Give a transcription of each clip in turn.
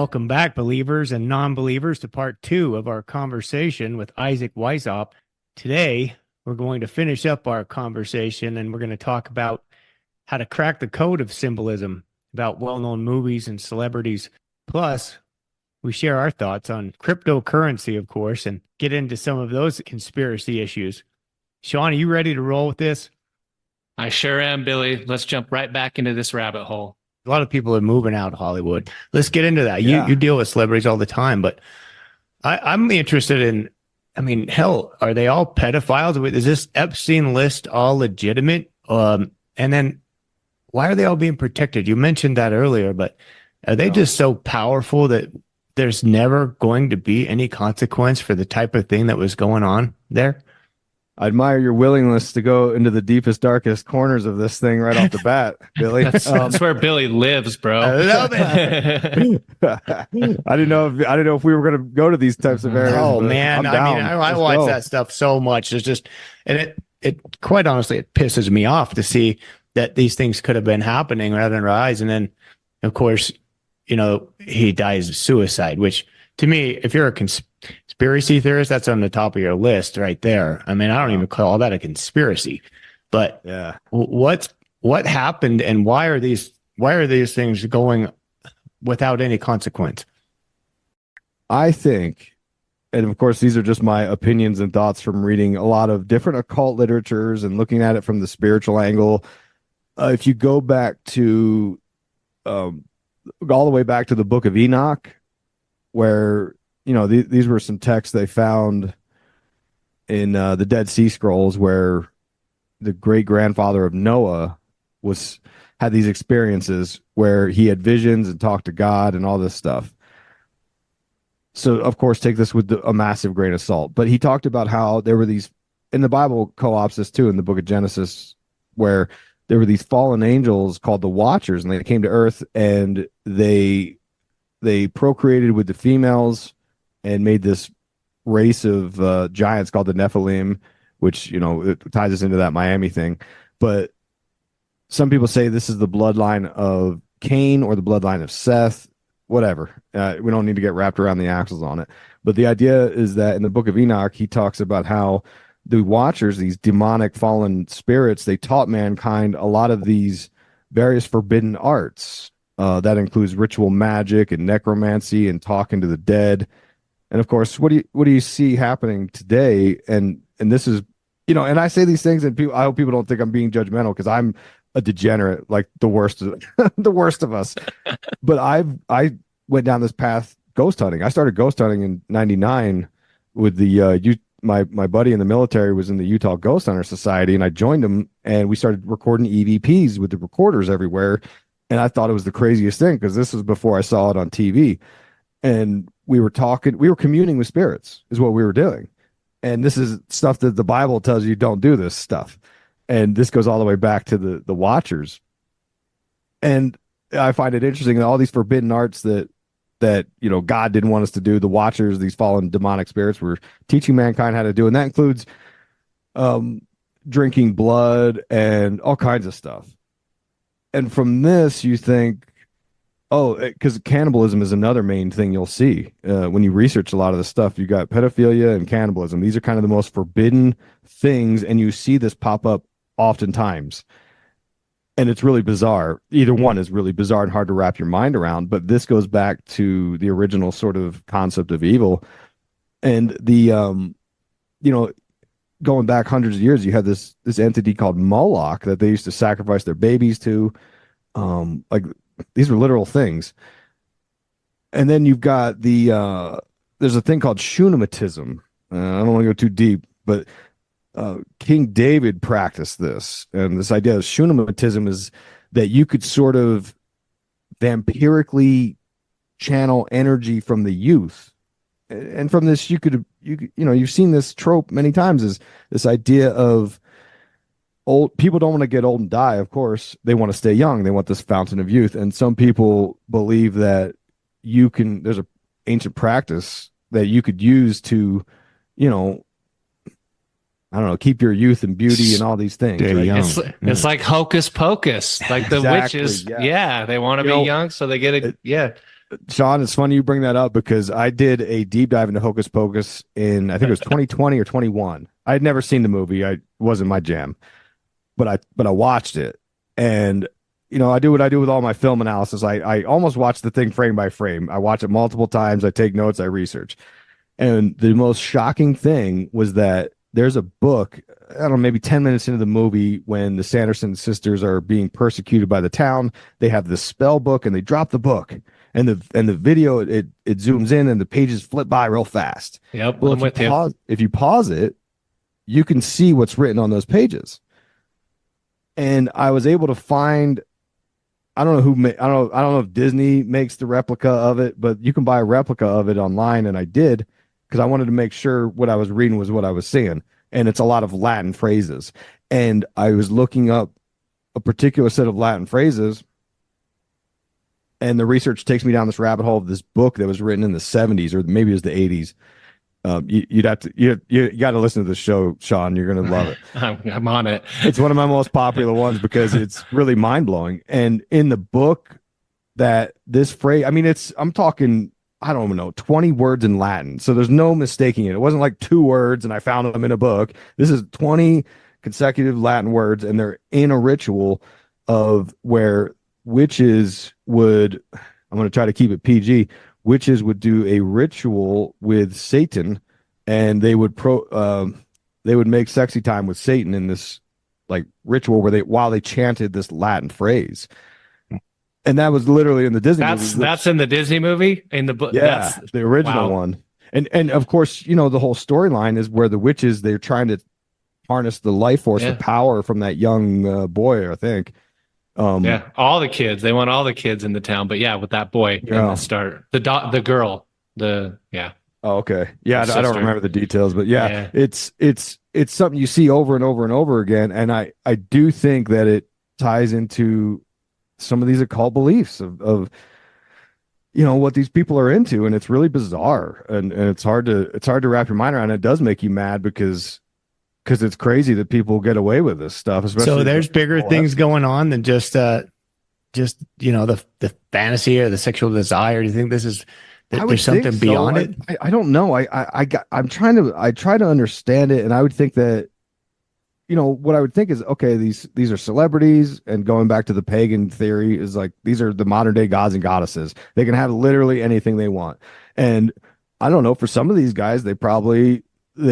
Welcome back, believers and non-believers, to part 2 of our conversation with Isaac Weishaupt. Today, we're going to finish up our conversation and we're going to talk about how to crack the code of symbolism about well-known movies and celebrities. Plus, we share our thoughts on cryptocurrency, of course, and get into some of those conspiracy issues. Shaun, are you ready to roll with this? I sure am, Billy. Let's jump right back into this rabbit hole. A lot of people are moving out of Hollywood. Let's get into that. You deal with celebrities all the time, but I'm interested in, I mean, hell, are they all pedophiles? Is this Epstein list all legitimate? And then why are they all being protected? You mentioned that earlier, but are they just so powerful that there's never going to be any consequence for the type of thing that was going on there? I admire your willingness to go into the deepest, darkest corners of this thing right off the bat, Billy. That's where Billy lives, bro. I love it. I didn't know if we were going to go to these types of areas. Oh man, I watch that stuff so much. It's just, and it quite honestly, it pisses me off to see that these things could have been happening right under our eyes, and then, of course, he dies of suicide, which to me, if you're a conspiracy theorist, that's on the top of your list right there. I mean, I don't even call that a conspiracy, but yeah, what happened and why are these things going without any consequence? I think, and of course, these are just my opinions and thoughts from reading a lot of different occult literatures and looking at it from the spiritual angle. If you go back to, all the way back to the Book of Enoch, where these were some texts they found in the Dead Sea Scrolls, where the great grandfather of Noah had these experiences where he had visions and talked to God and all this stuff. So, of course, take this with a massive grain of salt. But he talked about how there were these, in the Bible co-ops this too, in the book of Genesis, where there were these fallen angels called the Watchers, and they came to Earth and they procreated with the females and made this race of giants called the Nephilim, which, it ties us into that Miami thing. But some people say this is the bloodline of Cain or the bloodline of Seth, whatever. We don't need to get wrapped around the axles on it. But the idea is that in the book of Enoch, he talks about how the Watchers, these demonic fallen spirits, they taught mankind a lot of these various forbidden arts. That includes ritual magic and necromancy and talking to the dead. And of course, what do you see happening today? And this is, and I say these things, and I hope people don't think I'm being judgmental, because I'm a degenerate, like the worst of the worst of us. But I went down this path ghost hunting. I started ghost hunting in '99 with the my buddy in the military was in the Utah Ghost Hunter Society, and I joined him, and we started recording EVPs with the recorders everywhere. And I thought it was the craziest thing, because this was before I saw it on TV. And we were communing with spirits is what we were doing. And this is stuff that the Bible tells you don't do this stuff. And this goes all the way back to the Watchers. And I find it interesting that all these forbidden arts that God didn't want us to do, the Watchers, these fallen demonic spirits, were teaching mankind how to do. And that includes drinking blood and all kinds of stuff. And from this, you think, because cannibalism is another main thing you'll see when you research a lot of this stuff. You got pedophilia and cannibalism. These are kind of the most forbidden things, and you see this pop up oftentimes. And it's really bizarre. Either one is really bizarre and hard to wrap your mind around. But this goes back to the original sort of concept of evil. And the, going back hundreds of years, you had this entity called Moloch that they used to sacrifice their babies to. Like, these were literal things. And then you've got there's a thing called Shunamatism. I don't want to go too deep, but King David practiced this. And this idea of Shunamatism is that you could sort of vampirically channel energy from the youth. And from this, you've seen this trope many times, is this idea of old people don't want to get old and die. Of course, they want to stay young. They want this fountain of youth. And some people believe that there's an ancient practice that you could use to, I don't know, keep your youth and beauty and all these things. Right? It's like Hocus Pocus, like the Exactly, witches. Yeah, they want to be young, so they get it. Yeah. Shaun, it's funny you bring that up because I did a deep dive into Hocus Pocus in, I think it was 2020 or 21. I had never seen the movie. I wasn't my jam, but I watched it. And I do what I do with all my film analysis. I almost watch the thing frame by frame. I watch it multiple times. I take notes. I research. And the most shocking thing was that there's a book, I don't know, maybe 10 minutes into the movie when the Sanderson sisters are being persecuted by the town. They have this spell book and they drop the book. And the video, it zooms in and the pages flip by real fast. Yep, well, I'm with you. If you pause it, you can see what's written on those pages. And I was able to find, I don't know I don't know if Disney makes the replica of it, but you can buy a replica of it online, and I did because I wanted to make sure what I was reading was what I was seeing. And it's a lot of Latin phrases. And I was looking up a particular set of Latin phrases, and the research takes me down this rabbit hole of this book that was written in the 70s, or maybe it was the 80s. You got to listen to the show, Shaun. You're going to love it. I'm on it. It's one of my most popular ones because it's really mind blowing. And in the book, that this phrase, I mean, I'm talking, I don't even know, 20 words in Latin. So there's no mistaking it. It wasn't like 2 words and I found them in a book. This is 20 consecutive Latin words, and they're in a ritual of where witches would, I'm going to try to keep it PG. Witches would do a ritual with Satan, and they would make sexy time with Satan in this like ritual while they chanted this Latin phrase. And that was literally in the Disney movie. That's in the Disney movie? In the book? Yeah, that's the original one. And of course, the whole storyline is where the witches, they're trying to harness the life force, the power from that young boy, I think. All the kids. They want all the kids in the town, but with that boy in the start. The girl. Oh, okay. Yeah, I don't remember the details, but it's something you see over and over and over again. And I do think that it ties into some of these occult beliefs of what these people are into, and it's really bizarre, and it's hard to wrap your mind around. It does make you mad because it's crazy that people get away with this stuff. Especially so there's bigger things going on than just the fantasy or the sexual desire. Do you think there's something beyond it? I don't know. I try to understand it, and I would think that what I would think is, okay, these are celebrities, and going back to the pagan theory is like, these are the modern day gods and goddesses. They can have literally anything they want. And I don't know, for some of these guys, they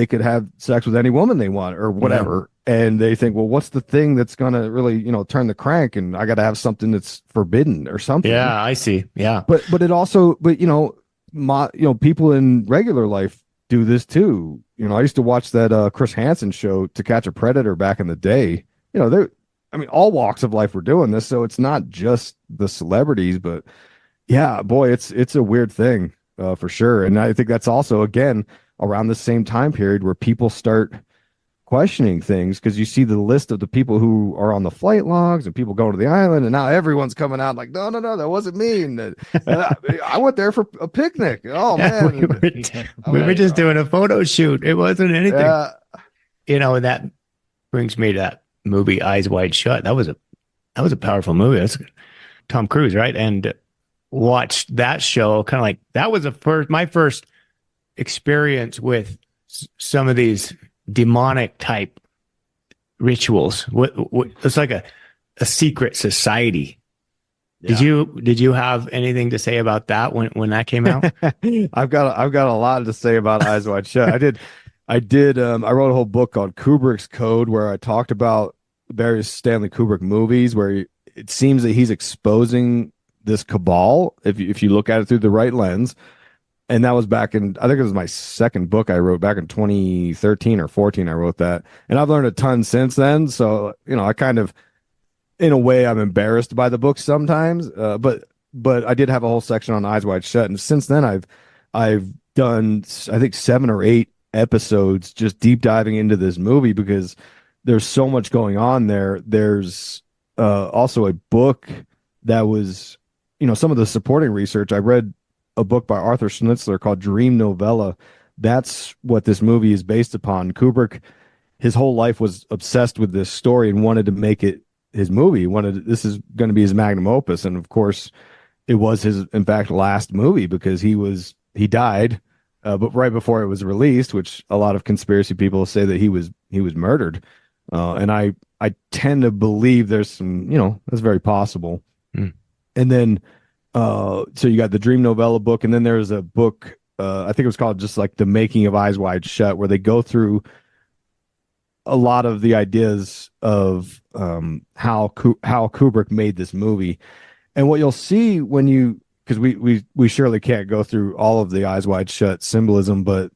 could have sex with any woman they want or whatever. Yeah. And they think, well, what's the thing that's going to really, turn the crank, and I got to have something that's forbidden or something. Yeah, I see. Yeah. But it also, people in regular life do this too. I used to watch that Chris Hansen show, To Catch a Predator, back in the day. All walks of life were doing this, so it's not just the celebrities, but yeah, boy, it's a weird thing for sure. And I think that's also, again, around the same time period where people start questioning things, because you see the list of the people who are on the flight logs and people going to the island, and now everyone's coming out like, no, that wasn't me. And I went there for a picnic. Oh man, we were just doing a photo shoot. It wasn't anything. And that brings me to that movie Eyes Wide Shut. That was a powerful movie. That's Tom Cruise, right? And watched that show, kind of like, that was my first experience with some of these demonic type rituals. It's like a secret society. Yeah. Did you have anything to say about that when that came out? I've got a lot to say about Eyes Wide Shut. I wrote a whole book called Kubrick's Code, where I talked about various Stanley Kubrick movies where it seems that he's exposing this cabal, if you look at it through the right lens. And that was back in, I think it was my second book I wrote back in 2013 or 14. I wrote that, and I've learned a ton since then. So, I kind of, in a way, I'm embarrassed by the book sometimes. But I did have a whole section on Eyes Wide Shut. And since then I've done, I think, 7 or 8 episodes just deep diving into this movie, because there's so much going on there. There's also a book that was, some of the supporting research. I read a book by Arthur Schnitzler called Dream Novella. That's what this movie is based upon. Kubrick, his whole life, was obsessed with this story and wanted to make it his movie. This is going to be his magnum opus. And of course, it was his, in fact, last movie because he died, but right before it was released, which a lot of conspiracy people say that he was murdered, and I tend to believe there's some, that's very possible. Mm. And then, so you got the Dream novella book, and then there's a book, I think it was called just like The Making of Eyes Wide Shut, where they go through a lot of the ideas of how Kubrick made this movie. And what you'll see when you, because we surely can't go through all of the Eyes Wide Shut symbolism, but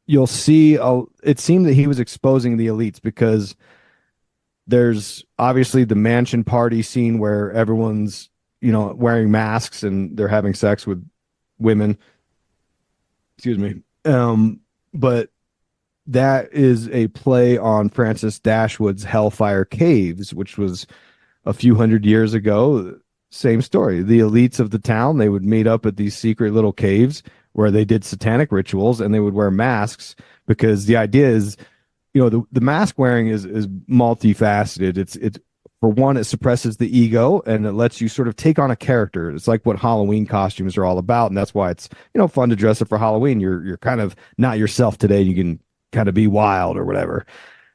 you'll see it seemed that he was exposing the elites, because there's obviously the mansion party scene where everyone's, wearing masks and they're having sex with women. Excuse me. But that is a play on Francis Dashwood's Hellfire Caves, which was a few hundred years ago. Same story. The elites of the town, they would meet up at these secret little caves where they did satanic rituals, and they would wear masks, because the idea is, the mask wearing is multifaceted. It's for one, it suppresses the ego and it lets you sort of take on a character. It's like what Halloween costumes are all about, and that's why it's fun to dress up for Halloween. You're kind of not yourself today. You can kind of be wild or whatever.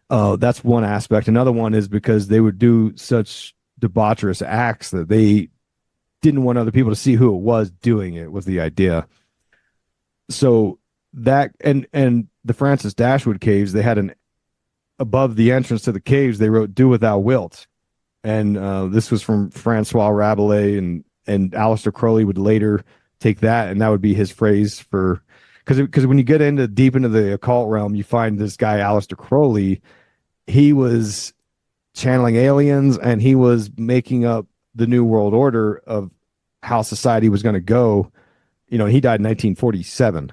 That's one aspect. Another one is because they would do such debaucherous acts that they didn't want other people to see who it was doing it, was the idea. So that, and the Francis Dashwood caves, they had above the entrance to the caves, they wrote "Do Without Wilt," and this was from Francois Rabelais, and Aleister Crowley would later take that, and that would be his phrase for, because when you get deep into the occult realm, you find this guy Aleister Crowley. He was channeling aliens, and he was making up the new world order of how society was going to go. He died in 1947,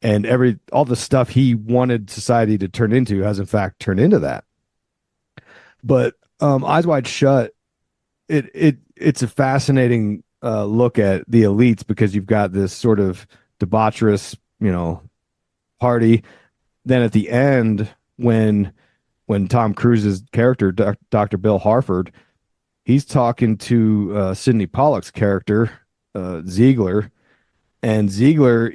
and all the stuff he wanted society to turn into has in fact turned into that. But Eyes Wide Shut, it's a fascinating look at the elites, because you've got this sort of debaucherous, party. Then at the end, when Tom Cruise's character, Dr. Bill Harford, he's talking to Sidney Pollack's character, Ziegler, and Ziegler,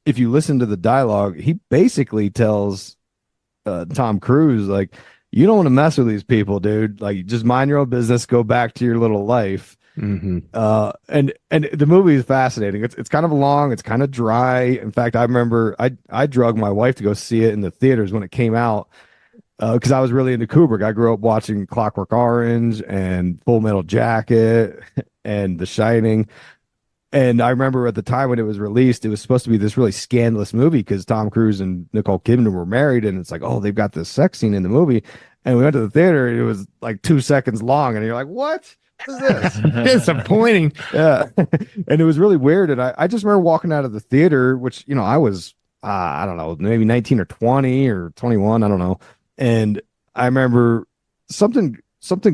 if you listen to the dialogue, he basically tells Tom Cruise, like, you don't want to mess with these people, dude. Like, just mind your own business, go back to your little life. Mm-hmm. And the movie is fascinating. It's kind of long, it's kind of dry. In fact, I remember I drug my wife to go see it in the theaters when it came out, because I was really into Kubrick. I grew up watching Clockwork Orange and Full Metal Jacket and The Shining. And I remember at the time when it was released, it was supposed to be this really scandalous movie because Tom Cruise and Nicole Kidman were married, and it's like, oh, they've got this sex scene in the movie. And we went to the theater, and it was like 2 seconds long, and you're like, what is this? Disappointing. Yeah. And it was really weird. And I just remember walking out of the theater, which, I was, I don't know, maybe 19 or 20 or 21, I don't know. And I remember something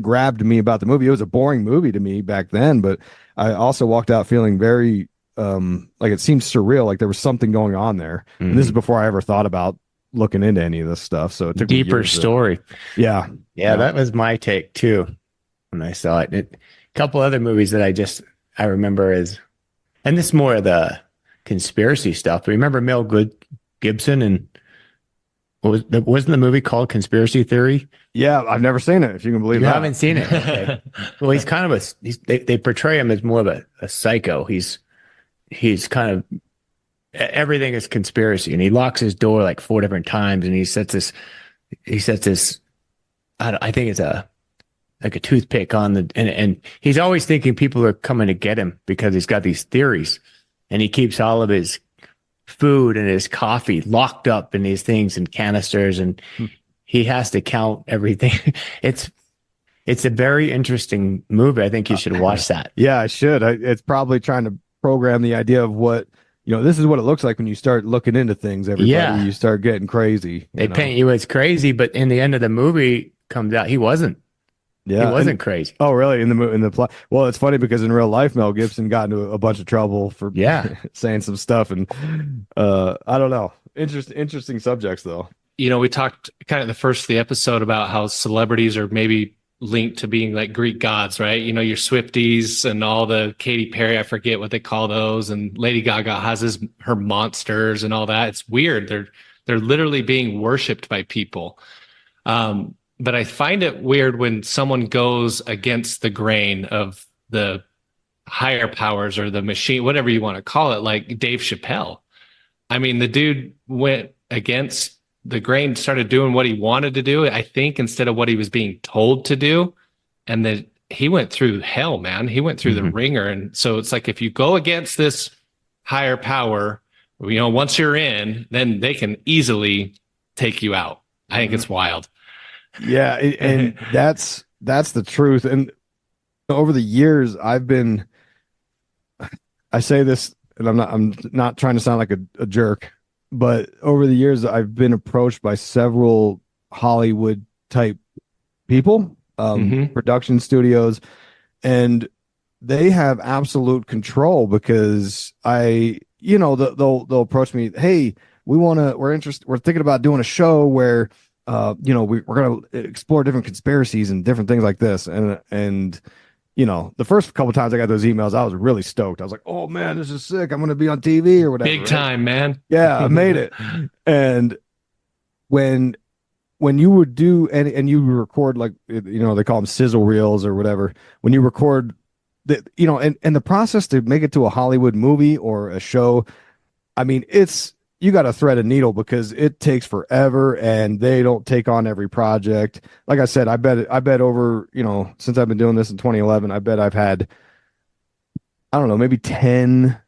grabbed me about the movie. It was a boring movie to me back then, but I also walked out feeling very like it seemed surreal, like there was something going on there. Mm-hmm. And this is before I ever thought about looking into any of this stuff. So it took deeper story. Yeah, that was my take too when I saw it. A couple other movies that I remember and this is more of the conspiracy stuff. But remember Mel Gibson and wasn't the movie called Conspiracy Theory? Yeah, I've never seen it, if you can believe you that. Haven't seen it. Okay. Well, he's kind of they portray him as more of a psycho. He's kind of, everything is conspiracy, and he locks his door like 4 different times, and he sets this I think it's like a toothpick on and he's always thinking people are coming to get him because he's got these theories, and he keeps all of his food and his coffee locked up in these things and canisters, and he has to count everything. It's a very interesting movie. I think you should watch that. Yeah, I should. It's probably trying to program the idea of what, this is what it looks like when you start looking into things. You start getting crazy. They paint you as crazy, but in the end of the movie comes out he wasn't. Yeah, he wasn't crazy. Oh, really? In the plot? Well, it's funny because in real life, Mel Gibson got into a bunch of trouble for saying some stuff, and I don't know. Interesting subjects, though. We talked kind of the first of the episode about how celebrities are maybe linked to being like Greek gods, right? You know, your Swifties and all the Katy Perry, I forget what they call those, and Lady Gaga has her monsters and all that. It's weird. They're literally being worshipped by people. But I find it weird when someone goes against the grain of the higher powers or the machine, whatever you want to call it, like Dave Chappelle. I mean, the dude went against the grain, started doing what he wanted to do, I think, instead of what he was being told to do. And then he went through hell, man. He went through the ringer. And so it's like, if you go against this higher power, you know, once you're in, then they can easily take you out. I think it's wild. Yeah. And that's the truth. And over the years, I say this, and I'm not trying to sound like a jerk, but over the years, I've been approached by several Hollywood type people, production studios, and they have absolute control because they'll approach me. Hey, we're interested. We're thinking about doing a show where, we're going to explore different conspiracies and different things like this. And the first couple times I got those emails, I was really stoked. I was like, oh man, this is sick. I'm going to be on TV or whatever. Big time, man. Yeah, I made it. And when you would do, and you record, like, they call them sizzle reels or whatever, when you record and the process to make it to a Hollywood movie or a show, I mean, you got to thread a needle because it takes forever and they don't take on every project. Like I said, I bet over, since I've been doing this in 2011, I bet I've had, I don't know, maybe 10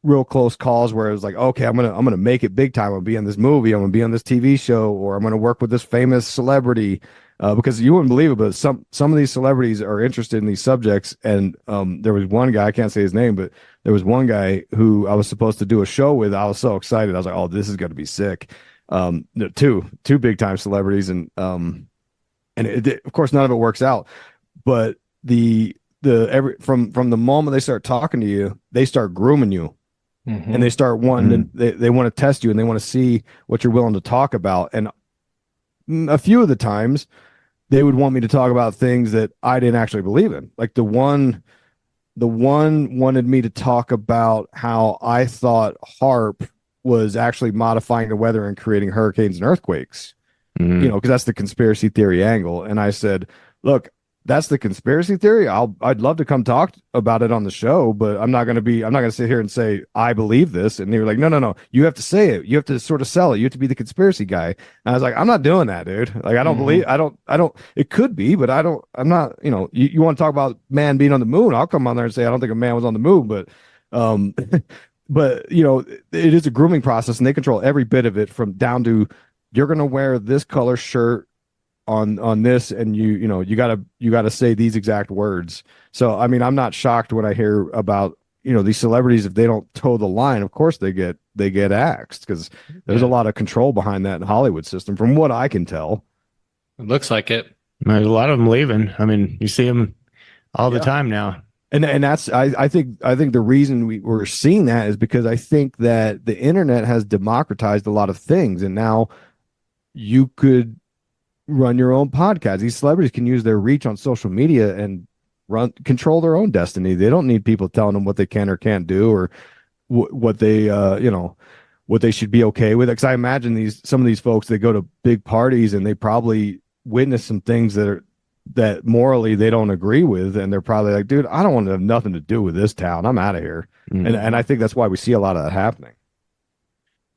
real close calls where it was like, okay, I'm going to make it big time. I'm going to be in this movie. I'm going to be on this TV show, or I'm going to work with this famous celebrity. Because you wouldn't believe it, but some of these celebrities are interested in these subjects. And there was one guy, I can't say his name, but there was one guy who I was supposed to do a show with. I was so excited. I was like, oh, this is going to be sick. Two big time celebrities. And of course, none of it works out. But from the moment they start talking to you, they start grooming you. And they start wanting they want to test you, and they want to see what you're willing to talk about. And a few of the times they would want me to talk about things that I didn't actually believe in. Like the one wanted me to talk about how I thought HARP was actually modifying the weather and creating hurricanes and earthquakes, because that's the conspiracy theory angle. And I said, look, that's the conspiracy theory. I'd love to come talk about it on the show, but I'm not going to sit here and say I believe this. And they were like, no, you have to say it. You have to sort of sell it. You have to be the conspiracy guy. And I was like, I'm not doing that, dude. Like, I don't believe, I don't, it could be, but I'm not, you want to talk about man being on the moon. I'll come on there and say, I don't think a man was on the moon, but, but it is a grooming process, and they control every bit of it from down to, you're going to wear this color shirt on this, and you gotta say these exact words. So I mean, I'm not shocked when I hear about these celebrities. If they don't toe the line, of course they get axed, because there's a lot of control behind that in the Hollywood system, from what I can tell. It looks like it. There's a lot of them leaving. I mean, you see them all the time now. And that's I think the reason we're seeing that is because I think that the internet has democratized a lot of things, and now you could run your own podcast. These celebrities can use their reach on social media and control their own destiny. They don't need people telling them what they can or can't do, or what they what they should be okay with. Because I imagine some of these folks, they go to big parties and they probably witness some things that morally they don't agree with, and they're probably like, dude, I don't want to have nothing to do with this town. I'm out of here. And I think that's why we see a lot of that happening.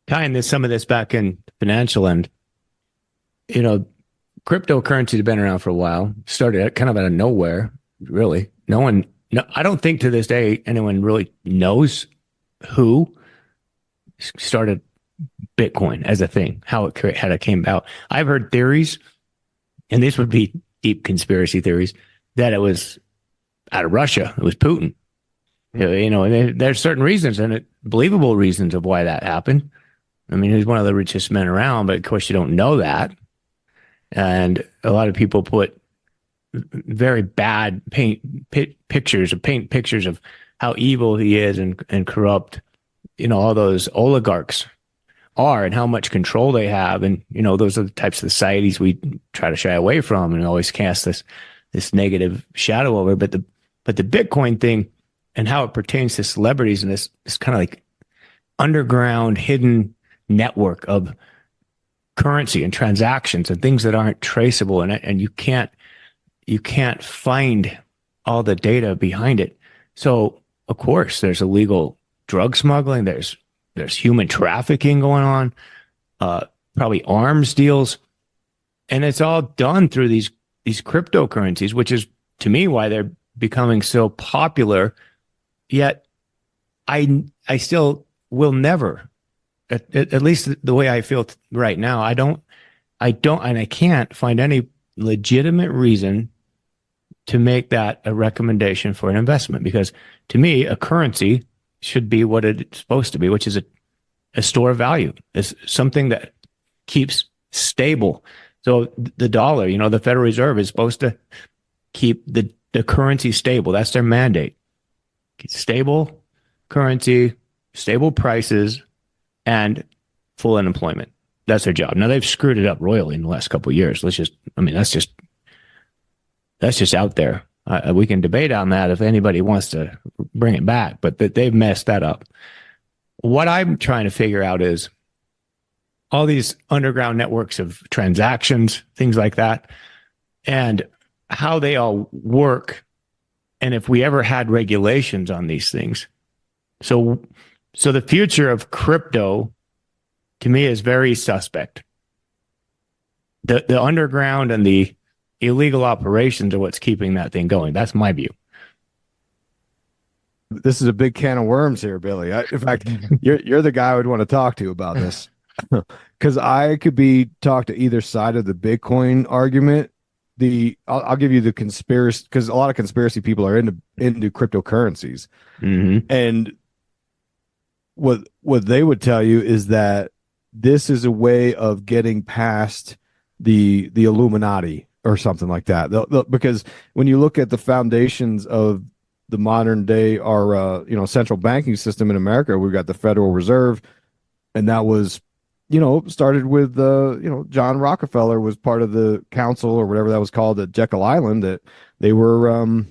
Tying some of this back in financial end, cryptocurrency has been around for a while. Started kind of out of nowhere, really. I don't think to this day anyone really knows who started Bitcoin as a thing, how it came about. I've heard theories, and these would be deep conspiracy theories, that it was out of Russia. It was Putin. And there's certain reasons, and believable reasons of why that happened. I mean, he's one of the richest men around, but of course you don't know that. And a lot of people put very bad paint pictures of how evil he is and corrupt, all those oligarchs are, and how much control they have. And, those are the types of societies we try to shy away from, and always cast this this negative shadow over it. But the Bitcoin thing and how it pertains to celebrities and this kind of like underground hidden network of currency and transactions and things that aren't traceable, and you can't find all the data behind it. So of course there's illegal drug smuggling, there's human trafficking going on, probably arms deals, and it's all done through these cryptocurrencies, which is to me why they're becoming so popular. Yet I still will never, at least the way I feel right now, I don't, and I can't find any legitimate reason to make that a recommendation for an investment, because to me, a currency should be what it's supposed to be, which is a store of value. It's something that keeps stable. So the dollar, the Federal Reserve is supposed to keep the currency stable. That's their mandate. Stable currency, stable prices, and full unemployment. That's their job. Now they've screwed it up royally in the last couple of years. That's just out there. We can debate on that if anybody wants to bring it back, but they've messed that up. What I'm trying to figure out is all these underground networks of transactions, things like that, and how they all work, and if we ever had regulations on these things. So the future of crypto, to me, is very suspect. The underground and the illegal operations are what's keeping that thing going. That's my view. This is a big can of worms here, Billy. In fact, you're the guy I would want to talk to about this, because I could be talked to either side of the Bitcoin argument. I'll give you the conspiracy, because a lot of conspiracy people are into cryptocurrencies, and what they would tell you is that this is a way of getting past the Illuminati or something like that. Because when you look at the foundations of the modern day, our central banking system in America, we've got the Federal Reserve, and that was started with John Rockefeller was part of the council or whatever that was called at Jekyll Island, that they were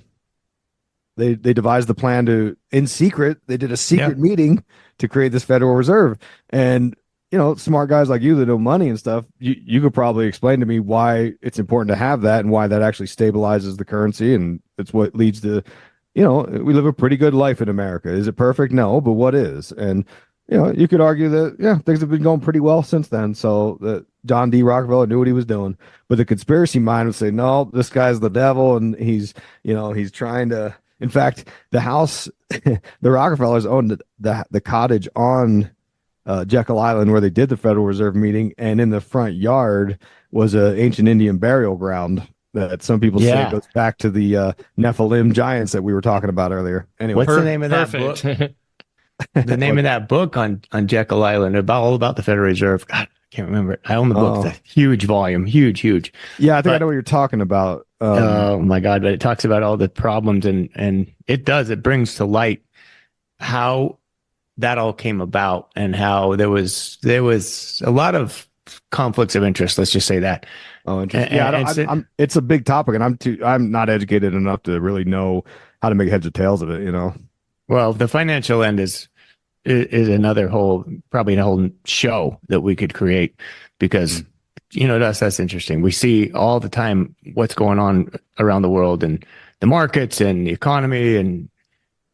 they devised the plan to, in secret, they did a secret meeting to create this Federal Reserve. And smart guys like you that know money and stuff, you could probably explain to me why it's important to have that and why that actually stabilizes the currency, and it's what leads to we live a pretty good life in America. Is it perfect? No, but what is? And you could argue that, things have been going pretty well since then. So that John D. Rockefeller knew what he was doing. But the conspiracy mind would say, no, this guy's the devil, and he's trying to. In fact, the house, the Rockefellers owned the cottage on Jekyll Island where they did the Federal Reserve meeting, and in the front yard was an ancient Indian burial ground that some people say goes back to the Nephilim giants that we were talking about earlier. Anyway, what's the name of that book? The name of that book on Jekyll Island, all about the Federal Reserve. God, I can't remember it. I own the book. It's a huge volume, huge. Yeah, I think I know what you're talking about. Oh my God! But it talks about all the problems, and it brings to light how that all came about, and how there was a lot of conflicts of interest. Let's just say that. Oh, interesting. It's a big topic, and I'm not educated enough to really know how to make heads or tails of it. Well, the financial end is another probably a whole show that we could create, because to us that's interesting. We see all the time what's going on around the world and the markets and the economy, and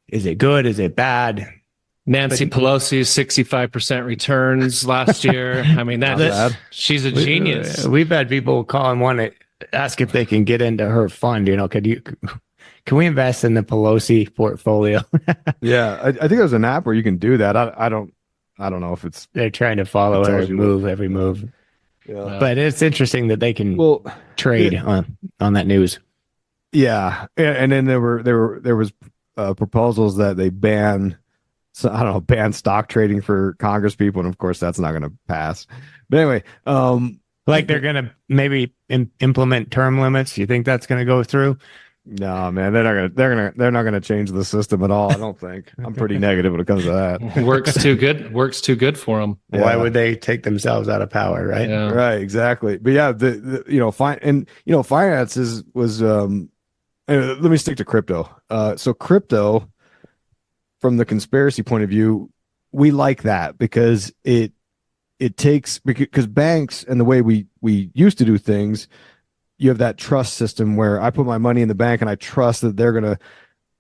is it good? Is it bad? Nancy Pelosi's 65% returns last year. I mean, she's a genius. We've had people call and want to ask if they can get into her fund. Can we invest in the Pelosi portfolio? Yeah, I think there's an app where you can do that. I don't know if it's. They're trying to follow every move. Yeah. But it's interesting that they can trade on that news. Yeah, and then there was proposals that they ban stock trading for Congress people, and of course that's not going to pass. But anyway, like they're going to maybe implement term limits. You think that's going to go through? No, man, they're not gonna change the system at all. I don't think. I'm pretty negative when it comes to that. Works too good for them. Yeah. Why would they take themselves out of power, right? Yeah. Right, exactly. But yeah, finances was Let me stick to crypto. So crypto, from the conspiracy point of view, we like that because it takes, because banks and the way we used to do things, you have that trust system where I put my money in the bank and I trust that they're going to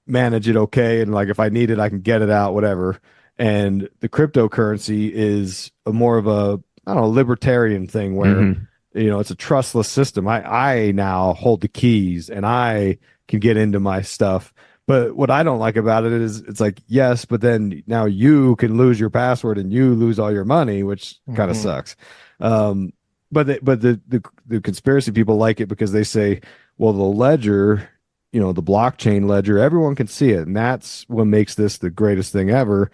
manage it okay, and like if I need it I can get it out, whatever. And the cryptocurrency is a more of a, I don't know, libertarian thing where it's a trustless system. I now hold the keys and I can get into my stuff. But what I don't like about it is it's like, yes, but then now you can lose your password and you lose all your money, which kind of sucks. But the conspiracy people like it because they say, well, the ledger, the blockchain ledger, everyone can see it, and that's what makes this the greatest thing ever.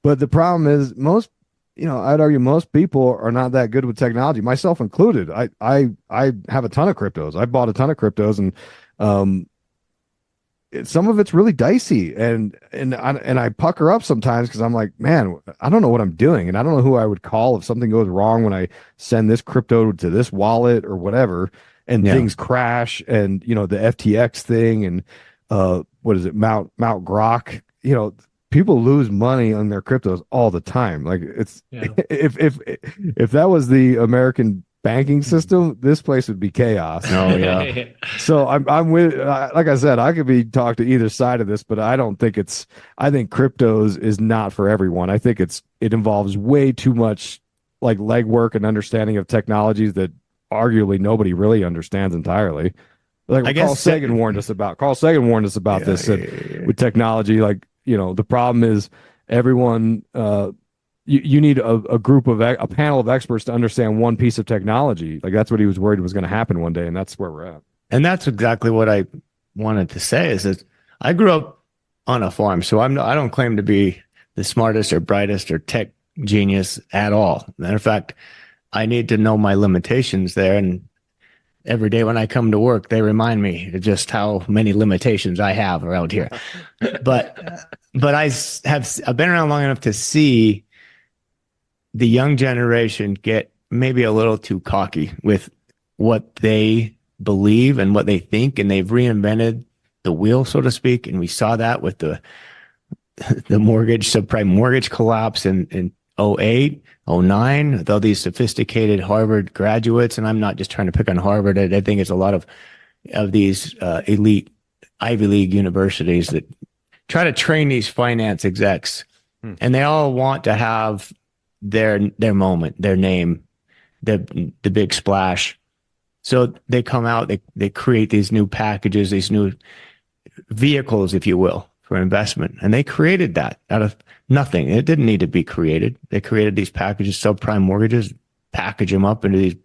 But the problem is most, I'd argue most people are not that good with technology, myself included. I have a ton of cryptos. I bought a ton of cryptos, and some of it's really dicey, and I pucker up sometimes because I'm like, man, I don't know what I'm doing, and I don't know who I would call if something goes wrong when I send this crypto to this wallet or whatever, and things crash, and the FTX thing, and what is it, Mount Grok, people lose money on their cryptos all the time. Like it's if that was the American banking system, this place would be chaos. Oh yeah. So I'm with, like I said, I could be talked to either side of this, but I don't think I think cryptos is not for everyone. I think it involves way too much like legwork and understanding of technologies that arguably nobody really understands entirely. Like Carl Sagan warned us about. Carl Sagan warned us about this with technology. Like, the problem is everyone, you need a group of a panel of experts to understand one piece of technology. Like that's what he was worried was going to happen one day, and that's where we're at. And that's exactly what I wanted to say is that I grew up on a farm, so I don't claim to be the smartest or brightest or tech genius at all. Matter of fact, I need to know my limitations there, and every day when I come to work, they remind me of just how many limitations I have around here. But I've been around long enough to see the young generation get maybe a little too cocky with what they believe and what they think, and they've reinvented the wheel, so to speak. And we saw that with the subprime mortgage collapse in 08, 09, with all these sophisticated Harvard graduates. And I'm not just trying to pick on Harvard. I think it's a lot of these elite Ivy League universities that try to train these finance execs, and they all want to have their moment, their name, the big splash. So they come out, they create these new packages, these new vehicles, if you will, for investment. And they created that out of nothing. It didn't need to be created. They created these packages, subprime mortgages, package them up into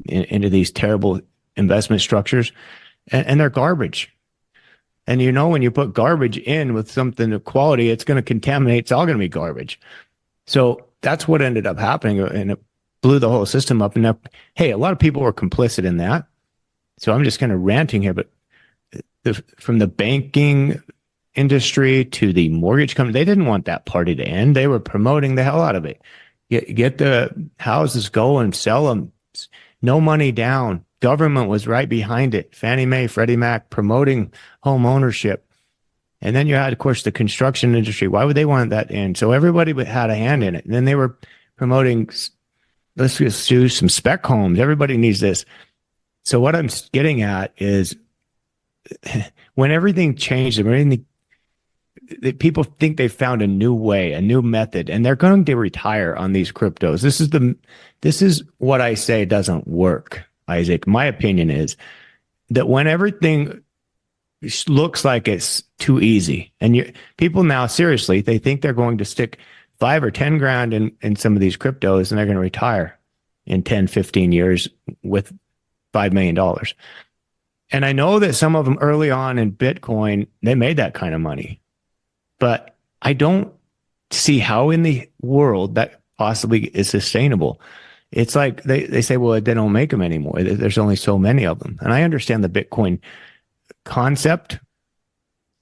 these terrible investment structures, and they're garbage. And when you put garbage in with something of quality, it's going to contaminate. It's all going to be garbage. So that's what ended up happening, and it blew the whole system up. And hey, a lot of people were complicit in that. So I'm just kind of ranting here, but from the banking industry to the mortgage company, they didn't want that party to end. They were promoting the hell out of it. Get the houses going, sell them, no money down. Government was right behind it. Fannie Mae, Freddie Mac promoting home ownership. And then you had, of course, the construction industry. Why would they want that in? So everybody had a hand in it. And then they were promoting, let's just do some spec homes. Everybody needs this. So what I'm getting at is when everything changed, people think they found a new way, a new method, and they're going to retire on these cryptos. This is what I say doesn't work, Isaac. My opinion is that when everything looks like it's too easy, and people now seriously, they think they're going to stick 5 or 10 grand in some of these cryptos, and they're going to retire in 10, 15 years with $5 million. And I know that some of them early on in Bitcoin, they made that kind of money, but I don't see how in the world that possibly is sustainable. It's like they say, well, they don't make them anymore. There's only so many of them. And I understand the Bitcoin concept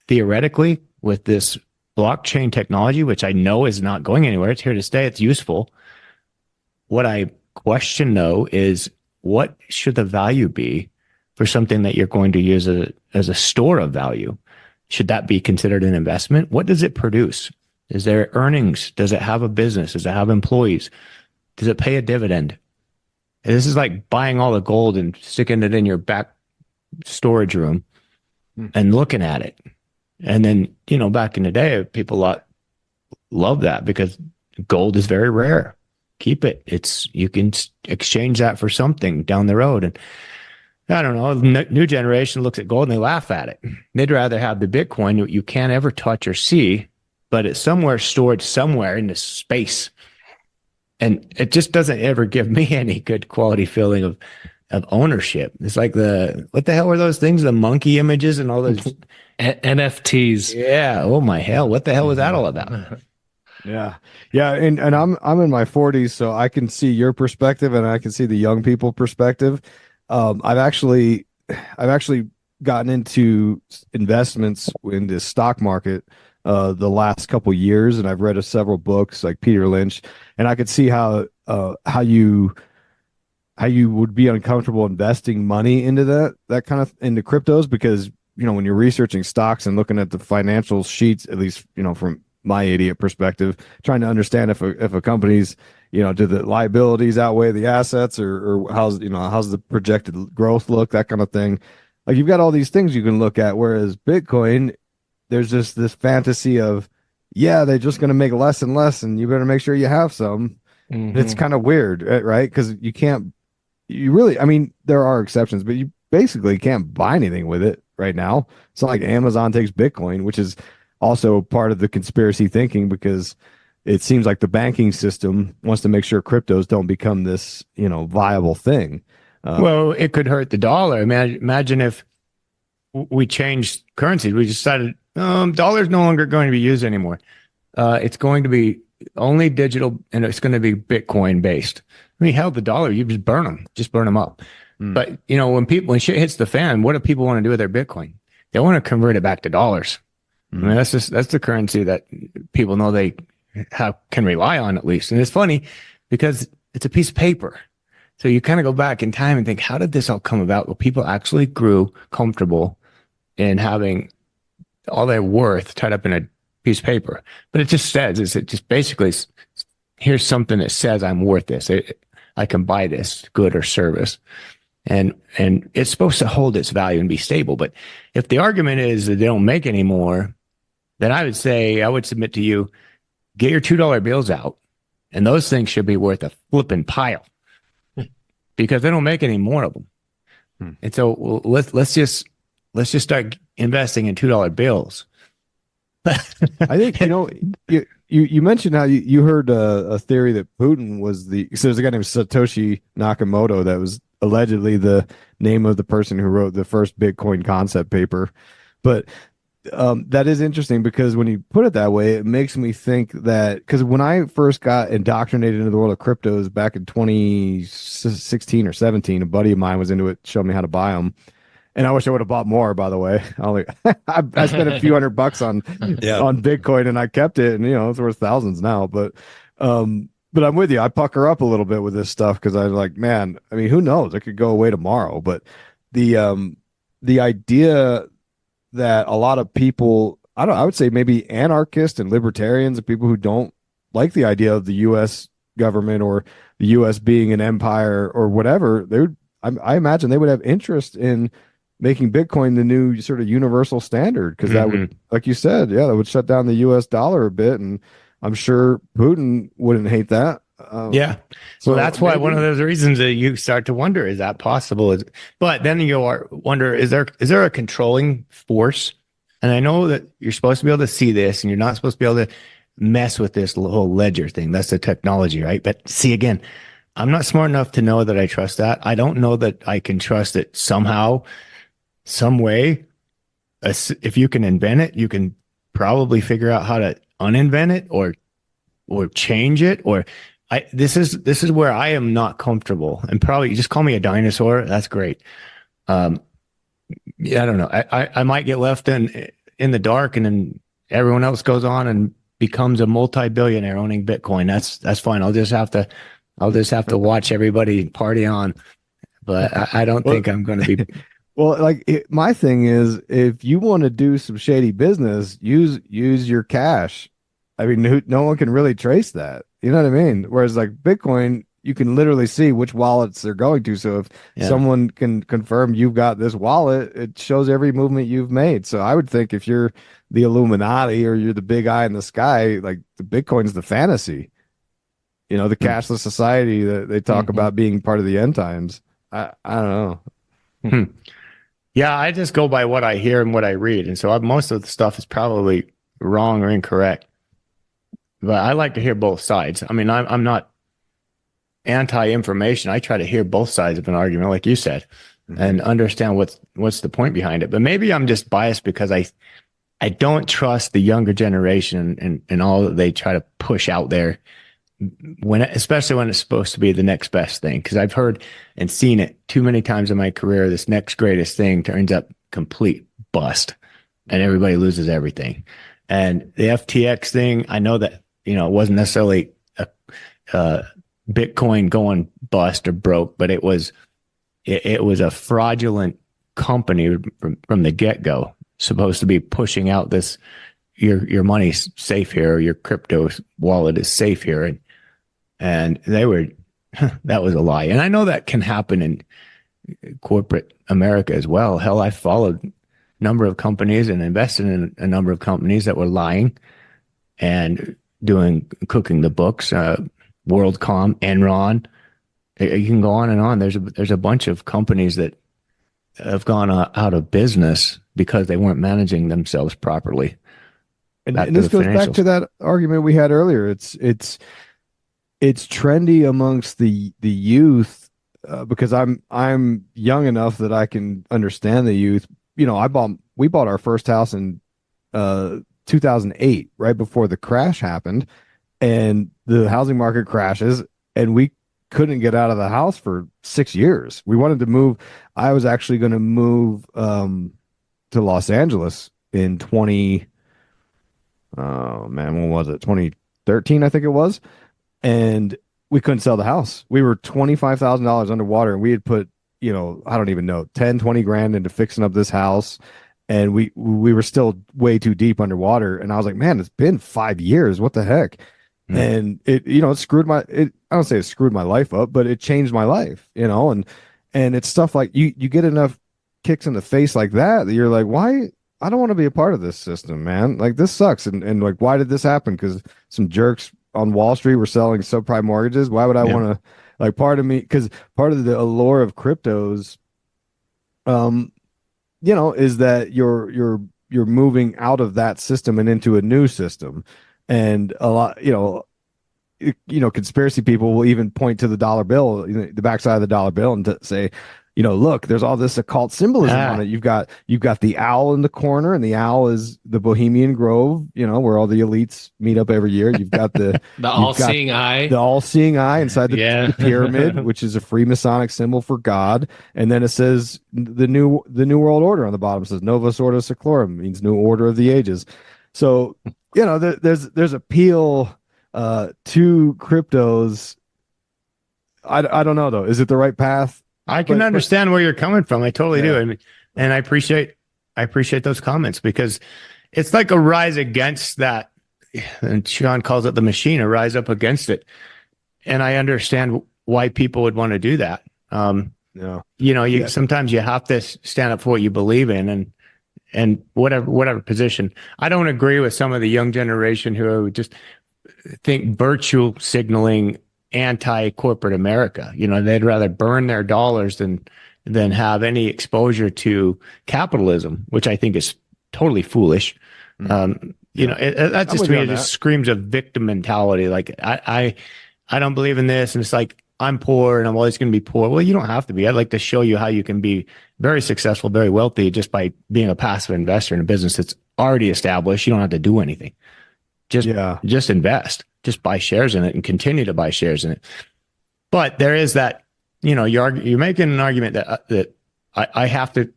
theoretically with this blockchain technology, which I know is not going anywhere. It's here to stay. It's useful. What I question though is what should the value be for something that you're going to use as a store of value, should that be considered an investment? What does it produce? Is there earnings? Does it have a business? Does it have employees? Does it pay a dividend? And this is like buying all the gold and sticking it in your back storage room and looking at it. And then, back in the day, people love that because gold is very rare. Keep it. You can exchange that for something down the road. And I don't know, new generation looks at gold and they laugh at it. They'd rather have the Bitcoin you can't ever touch or see, but it's somewhere stored somewhere in this space. And it just doesn't ever give me any good quality feeling of ownership. It's like what the hell were those things? The monkey images and all those NFTs. Yeah. Oh my hell. What the hell was that all about? Yeah. Yeah. And I'm in my 40s, so I can see your perspective and I can see the young people perspective. I've actually gotten into investments in the stock market the last couple years, and I've read several books like Peter Lynch, and I could see how you would be uncomfortable investing money into that kind of into cryptos, because when you're researching stocks and looking at the financial sheets, at least from my idiot perspective, trying to understand if a company's do the liabilities outweigh the assets, or how's the projected growth look, that kind of thing. Like, you've got all these things you can look at, whereas Bitcoin, there's just this fantasy of, they're just going to make less and less, and you better make sure you have some. It's kind of weird, right? Because there are exceptions, but you basically can't buy anything with it right now. It's not like Amazon takes Bitcoin, which is also part of the conspiracy thinking, because it seems like the banking system wants to make sure cryptos don't become this, viable thing. Well, it could hurt the dollar. Imagine if we changed currency. We decided dollar's no longer going to be used anymore. It's going to be only digital, and it's going to be Bitcoin based. Hell, the dollar, you just burn them up. But when shit hits the fan, what do people want to do with their Bitcoin? They want to convert it back to dollars. That's the currency that people know they can rely on, at least. And it's funny because it's a piece of paper. So you kind of go back in time and think, how did this all come about? Well, people actually grew comfortable in having all their worth tied up in a piece of paper. But it just basically, here's something that says I'm worth this. I can buy this good or service. And it's supposed to hold its value and be stable. But if the argument is that they don't make any more, then I would submit to you, get your $2 bills out, and those things should be worth a flipping pile, because they don't make any more of them. And so let's just start investing in $2 bills. I think you mentioned how you heard a theory that Putin was so there's a guy named Satoshi Nakamoto that was allegedly the name of the person who wrote the first Bitcoin concept paper. But that is interesting, because when you put it that way, it makes me think that, because when I first got indoctrinated into the world of cryptos back in 2016 or 17, a buddy of mine was into it, showed me how to buy them. And I wish I would have bought more, by the way. I spent a few $100 on Bitcoin, and I kept it, and it's worth thousands now. But I'm with you. I pucker up a little bit with this stuff, because I'm like, man, who knows? It could go away tomorrow. But the idea that a lot of people, I would say maybe anarchists and libertarians and people who don't like the idea of the U.S. government or the U.S. being an empire or whatever, I imagine they would have interest in making Bitcoin the new sort of universal standard, because that would, like you said, that would shut down the U.S. dollar a bit, and I'm sure Putin wouldn't hate that. So that's why one of those reasons that you start to wonder, is that possible? But then you wonder, is there a controlling force? And I know that you're supposed to be able to see this, and you're not supposed to be able to mess with this whole ledger thing. That's the technology, right? But see, again, I'm not smart enough to know that I trust that. I don't know that I can trust it somehow, some way. If you can invent it, you can probably figure out how to uninvent it or change it. This is where I am not comfortable. And probably just call me a dinosaur. That's great. I don't know. I might get left in the dark, and then everyone else goes on and becomes a multi-billionaire owning Bitcoin. That's fine. I'll just have to watch everybody party on. But I don't think I'm going to be. Well, like my thing is, if you want to do some shady business, use your cash. I mean, no one can really trace that. You know what I mean? Whereas like Bitcoin, you can literally see which wallets they're going to. So if someone can confirm you've got this wallet, it shows every movement you've made. So I would think if you're the Illuminati or you're the big eye in the sky, like the Bitcoin's the fantasy. You know, the cashless society that they talk about being part of the end times. I don't know. Yeah, I just go by what I hear and what I read. And so most of the stuff is probably wrong or incorrect. But I like to hear both sides. I mean, I'm not anti-information. I try to hear both sides of an argument, like you said, and understand what's the point behind it. But maybe I'm just biased because I don't trust the younger generation and all that they try to push out there, especially when it's supposed to be the next best thing. Because I've heard and seen it too many times in my career. This next greatest thing turns up complete bust, and everybody loses everything. And the FTX thing, I know that it wasn't necessarily a Bitcoin going bust or broke, but it was a fraudulent company from the get-go, supposed to be pushing out this your money's safe here, or your crypto wallet is safe here, and they were that was a lie. And I know that can happen in corporate America as well. Hell, I followed a number of companies and invested in a number of companies that were lying and cooking the books. WorldCom, Enron. You can go on and on. There's a bunch of companies that have gone out of business because they weren't managing themselves properly. And this goes back to that argument we had earlier. It's trendy amongst the youth because I'm young enough that I can understand the youth. We bought our first house in 2008, right before the crash happened, and the housing market crashes, and we couldn't get out of the house for 6 years. We wanted to move. I was actually going to move to Los Angeles in when was it? 2013, I think it was. And we couldn't sell the house. We were $25,000 underwater, and we had put, I don't even know, 10, 20 grand into fixing up this house. And we were still way too deep underwater. And I was like, man, it's been 5 years. What the heck? And it screwed I don't say it screwed my life up, but it changed my life, and it's stuff like you get enough kicks in the face like that you're like, why? I don't want to be a part of this system, man. Like, this sucks. And like, why did this happen? Because some jerks on Wall Street were selling subprime mortgages. Why would I want to, like, part of me, because part of the allure of cryptos, is that you're moving out of that system and into a new system. And a lot, conspiracy people will even point to the dollar bill, the backside of the dollar bill, and to say, look, there's all this occult symbolism on it. You've got the owl in the corner, and the owl is the Bohemian Grove, where all the elites meet up every year. You've got the all-seeing eye, inside the pyramid, which is a Freemasonic symbol for God. And then it says the new world order on the bottom. It says Novus Ordo Seclorum, means new order of the ages. So there's appeal to cryptos. I don't know though. Is it the right path? I can understand where you're coming from. I totally do. I mean, and I appreciate those comments, because it's like a rise against that. And Shaun calls it the machine, a rise up against it. And I understand why people would want to do that. Sometimes you have to stand up for what you believe in, and whatever position. I don't agree with some of the young generation who just think virtue signaling anti-corporate America. They'd rather burn their dollars than have any exposure to capitalism, which I think is totally foolish. That just to me, it just screams of victim mentality. Like, I don't believe in this, and it's like, I'm poor and I'm always going to be poor. Well, you don't have to be. I'd like to show you how you can be very successful, very wealthy, just by being a passive investor in a business that's already established. You don't have to do anything. Just invest. Just buy shares in it and continue to buy shares in it. But there is that, you're making an argument that I have to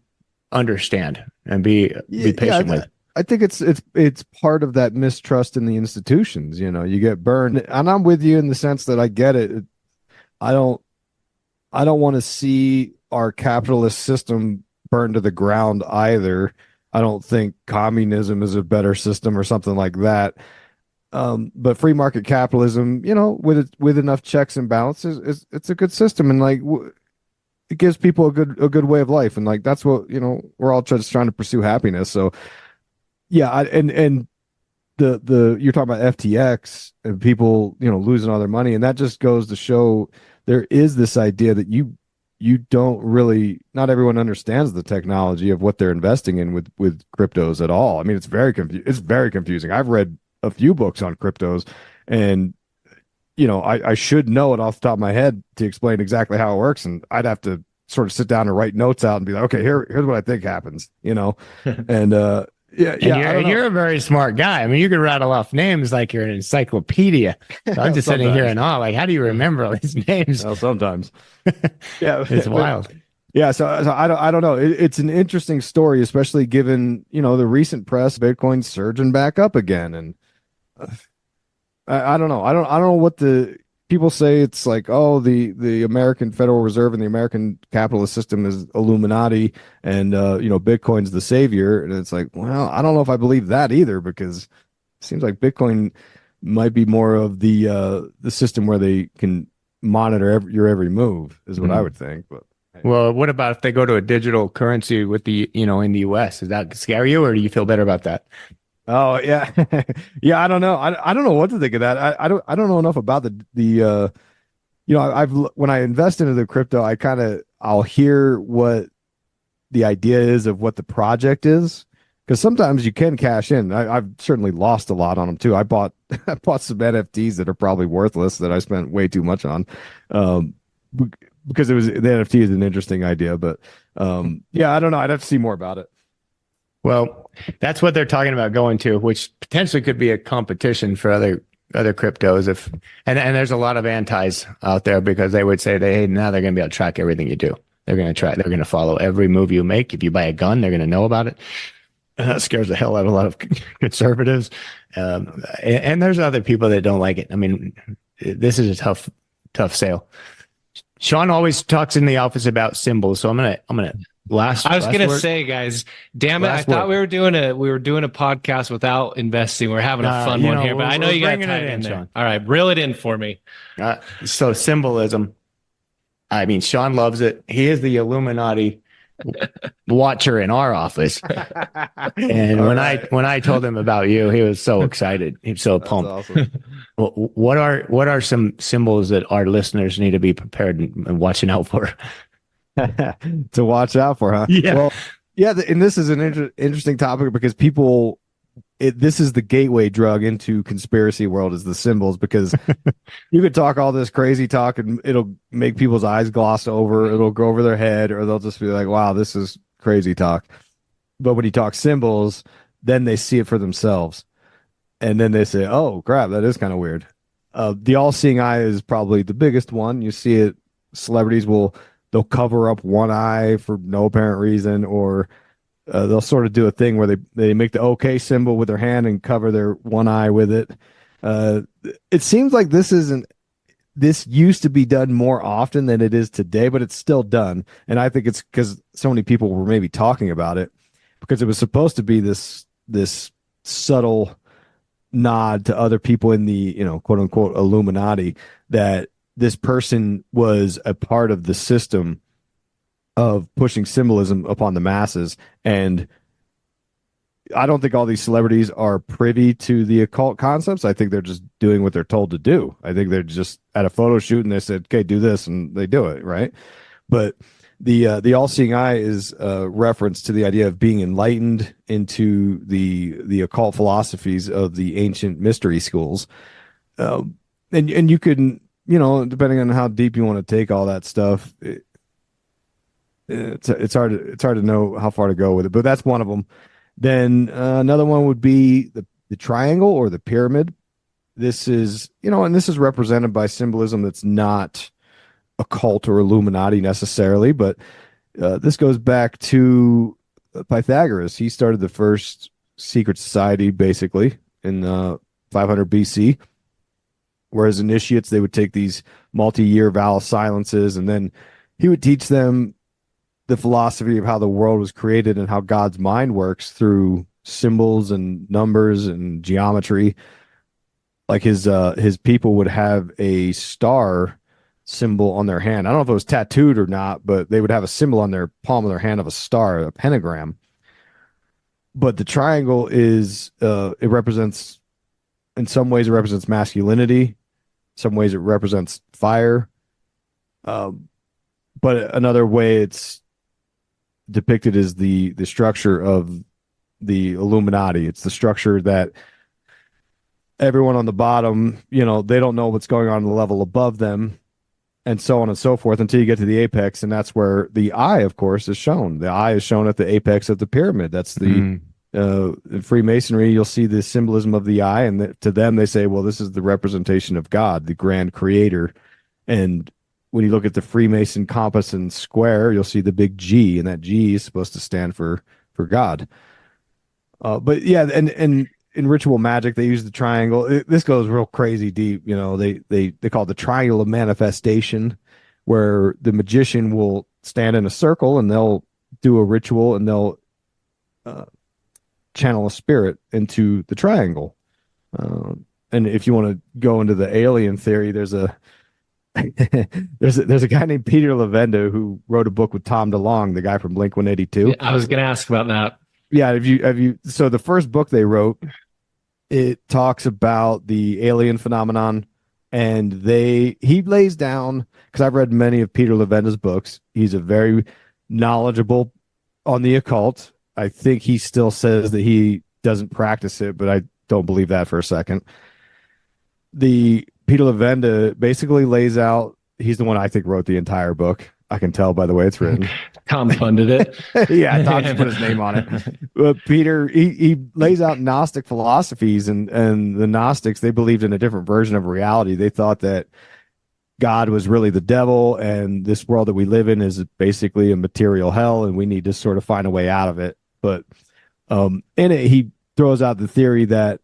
understand and be patient with. I think it's part of that mistrust in the institutions. You get burned, and I'm with you in the sense that I get it. I don't want to see our capitalist system burned to the ground either. I don't think communism is a better system or something like that. But free market capitalism, with enough checks and balances, it's a good system, and like it gives people a good way of life, and like that's what we're all just trying to pursue happiness. So yeah, and the you're talking about FTX and people losing all their money, and that just goes to show there is this idea that you don't really, not everyone understands the technology of what they're investing in with cryptos at all. I mean, it's very confusing. I've read a few books on cryptos, and I should know it off the top of my head to explain exactly how it works, and I'd have to sort of sit down and write notes out and be like, okay, here's what I think happens, and you're a very smart guy. I mean, you could rattle off names like you're an encyclopedia. So I'm just sitting here in awe. Like, how do you remember all these names? Well, sometimes, yeah, it's wild. Yeah, so I don't know. It's an interesting story, especially given the recent press, Bitcoin surging back up again, and I don't know. I don't know what the people say. It's like, oh, the American Federal Reserve and the American capitalist system is Illuminati, and Bitcoin's the savior. And it's like, well, I don't know if I believe that either, because it seems like Bitcoin might be more of the system where they can monitor your every move, is what I would think. But well, what about if they go to a digital currency with the in the US? Does that scare you, or do you feel better about that? Oh yeah, yeah. I don't know. I don't know what to think of that. I don't know enough about the I've when I invest into the crypto, I'll hear what the idea is of what the project is, because sometimes you can cash in. I've certainly lost a lot on them too. I bought some NFTs that are probably worthless that I spent way too much on, because the NFT is an interesting idea. But yeah, I don't know. I'd have to see more about it. Well, that's what they're talking about going to, which potentially could be a competition for other cryptos. And there's a lot of antis out there, because they would say hey, now they're going to be able to track everything you do. They're going to follow every move you make. If you buy a gun, they're going to know about it. And that scares the hell out of a lot of conservatives. And there's other people that don't like it. I mean, this is a tough sale. Shaun always talks in the office about symbols, so I'm gonna I was gonna say, guys, damn it! I thought we were doing a podcast without investing. We're having a fun one here, but I know you got to tie it in there. Shaun. All right, reel it in for me. So symbolism. I mean, Shaun loves it. He is the Illuminati watcher in our office. And when I told him about you, he was so excited. He was so pumped. Awesome. What are some symbols that our listeners need to be prepared and watching out for? To watch out for, huh? Yeah. Well, yeah, and this is an interesting topic, because this is the gateway drug into conspiracy world, is the symbols, because you could talk all this crazy talk and it'll make people's eyes gloss over, it'll go over their head, or they'll just be like, wow, this is crazy talk. But when you talk symbols, then they see it for themselves, and then they say, oh crap, that is kind of weird. The all-seeing eye is probably the biggest one. You see it, celebrities they'll cover up one eye for no apparent reason, or they'll sort of do a thing where they make the OK symbol with their hand and cover their one eye with it. It seems like this used to be done more often than it is today, but it's still done. And I think it's because so many people were maybe talking about it, because it was supposed to be this subtle nod to other people in the, quote unquote Illuminati, that this person was a part of the system of pushing symbolism upon the masses. And I don't think all these celebrities are privy to the occult concepts. I think they're just doing what they're told to do. I think they're just at a photo shoot and they said, okay, do this, and they do it, right? But the all-seeing eye is a reference to the idea of being enlightened into the occult philosophies of the ancient mystery schools. And you can, depending on how deep you want to take all that stuff, it's hard to know how far to go with it, but that's one of them. Then another one would be the triangle or the pyramid. This is, and this is represented by symbolism that's not occult or Illuminati necessarily, but this goes back to Pythagoras. He started the first secret society basically in 500 BC. Whereas initiates, they would take these multi-year vow silences, and then he would teach them the philosophy of how the world was created and how God's mind works through symbols and numbers and geometry. Like his people would have a star symbol on their hand. I don't know if it was tattooed or not, but they would have a symbol on their palm of their hand of a star, a pentagram. But the triangle is it represents, in some ways it represents masculinity, some ways it represents fire. But another way it's depicted is the structure of the Illuminati. It's the structure that everyone on the bottom, they don't know what's going on the level above them, and so on and so forth until you get to the apex, and that's where the eye, of course, is shown. The eye is shown at the apex of the pyramid. That's the in Freemasonry, you'll see the symbolism of the eye, and to them they say, well, this is the representation of God, the grand creator. And when you look at the Freemason compass and square, you'll see the big G, and that G is supposed to stand for God. But yeah, and in ritual magic, they use the triangle. This goes real crazy deep. They call it the triangle of manifestation, where the magician will stand in a circle and they'll do a ritual and they'll channel a spirit into the triangle. And if you want to go into the alien theory, there's a guy named Peter Lavenda who wrote a book with Tom DeLonge, the guy from Blink-182. Yeah, I was going to ask about that. Yeah, have you? So the first book they wrote, it talks about the alien phenomenon, and he lays down, because I've read many of Peter Lavenda's books. He's a very knowledgeable on the occult. I think he still says that he doesn't practice it, but I don't believe that for a second. The Peter Lavenda basically lays out. He's the one I think wrote the entire book. I can tell by the way it's written. Tom funded it. Yeah, Tom just put his name on it. But Peter, he lays out Gnostic philosophies, and the Gnostics, they believed in a different version of reality. They thought that God was really the devil, and this world that we live in is basically a material hell, and we need to sort of find a way out of it. But in it, he throws out the theory that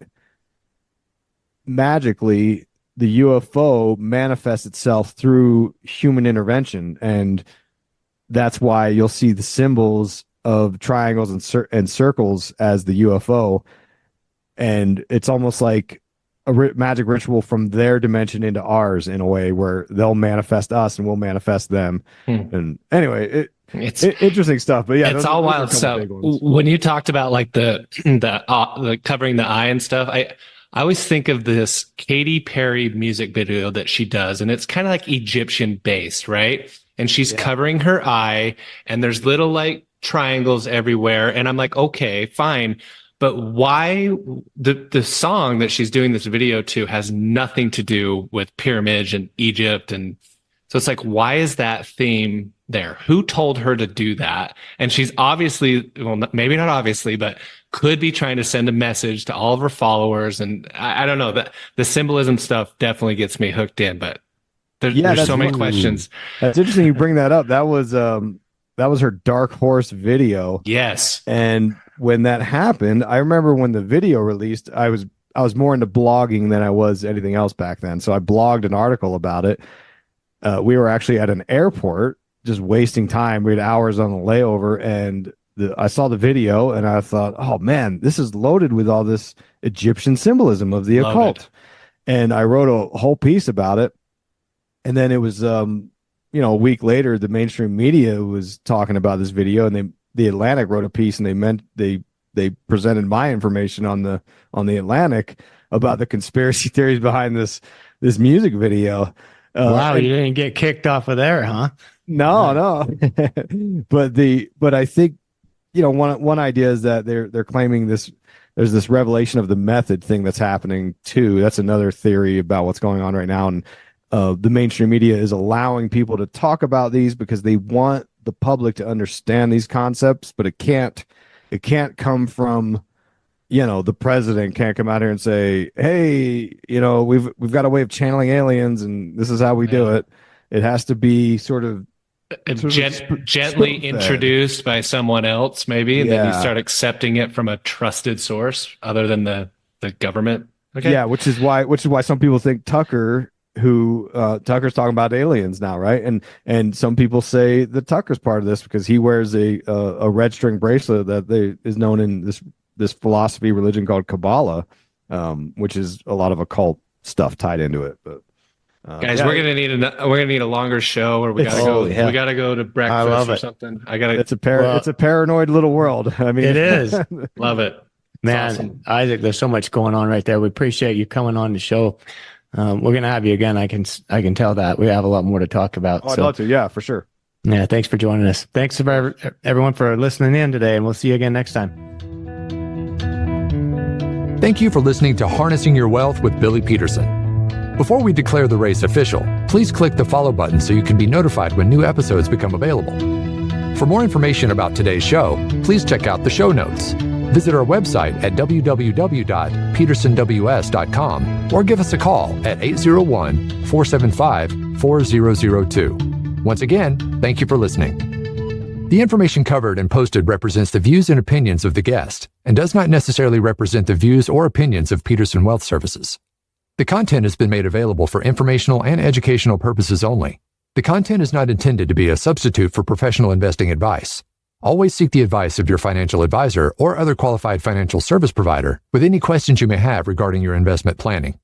magically the UFO manifests itself through human intervention, and that's why you'll see the symbols of triangles and circles as the UFO, and it's almost like a magic ritual from their dimension into ours in a way where they'll manifest us and we'll manifest them. And anyway, it's interesting stuff. But yeah, it's all wild stuff. When you talked about like the covering the eye and stuff, I always think of this Katy Perry music video that she does, and it's kind of like Egyptian based, right? And she's covering her eye, and there's little like triangles everywhere. And I'm like, okay, fine. But why the song that she's doing this video to has nothing to do with pyramids and Egypt. And so it's like, why is that theme there? Who told her to do that? And she's obviously, well, maybe not obviously, but could be trying to send a message to all of her followers. And I don't know, that the symbolism stuff definitely gets me hooked in, but there's so many questions. That's interesting you bring that up. That was her Dark Horse video. Yes. And when that happened, I remember when the video released, I was more into blogging than I was anything else back then. So I blogged an article about it. We were actually at an airport just wasting time. We had hours on the layover, and I saw the video and I thought, oh man, this is loaded with all this Egyptian symbolism of the occult. And I wrote a whole piece about it. And then it was, a week later, the mainstream media was talking about this video, and the Atlantic wrote a piece, and they presented my information on the Atlantic about the conspiracy theories behind this music video. Wow, you didn't get kicked off of there, huh? No. but I think, one idea is that they're claiming there's this revelation of the method thing that's happening too. That's another theory about what's going on right now. And the mainstream media is allowing people to talk about these because they want the public to understand these concepts, but it can't come from, the president can't come out here and say, hey, we've got a way of channeling aliens and this is how we do it. It has to be sort of gently introduced by someone else, maybe, and then you start accepting it from a trusted source other than the government. Okay. Yeah, which is why some people think Tucker who Tucker's talking about aliens now, right? And some people say that Tucker's part of this because he wears a red string bracelet that is known in this philosophy religion called Kabbalah, which is a lot of occult stuff tied into it. But guys, we're gonna need a longer show, or we gotta go. yeah. We gotta go to breakfast or something. It's a paranoid little world. I mean, it is. Love it. Man, awesome. Isaac, there's so much going on right there. We appreciate you coming on the show. We're going to have you again. I can tell that we have a lot more to talk about. I'd love to. Yeah, for sure. Yeah. Thanks for joining us. Thanks for everyone for listening in today, and we'll see you again next time. Thank you for listening to Harnessing Your Wealth with Billy Peterson. Before we declare the race official, please click the follow button so you can be notified when new episodes become available. For more information about today's show, please check out the show notes. Visit our website at www.petersonws.com or give us a call at 801-475-4002. Once again, thank you for listening. The information covered and posted represents the views and opinions of the guest and does not necessarily represent the views or opinions of Peterson Wealth Services. The content has been made available for informational and educational purposes only. The content is not intended to be a substitute for professional investing advice. Always seek the advice of your financial advisor or other qualified financial service provider with any questions you may have regarding your investment planning.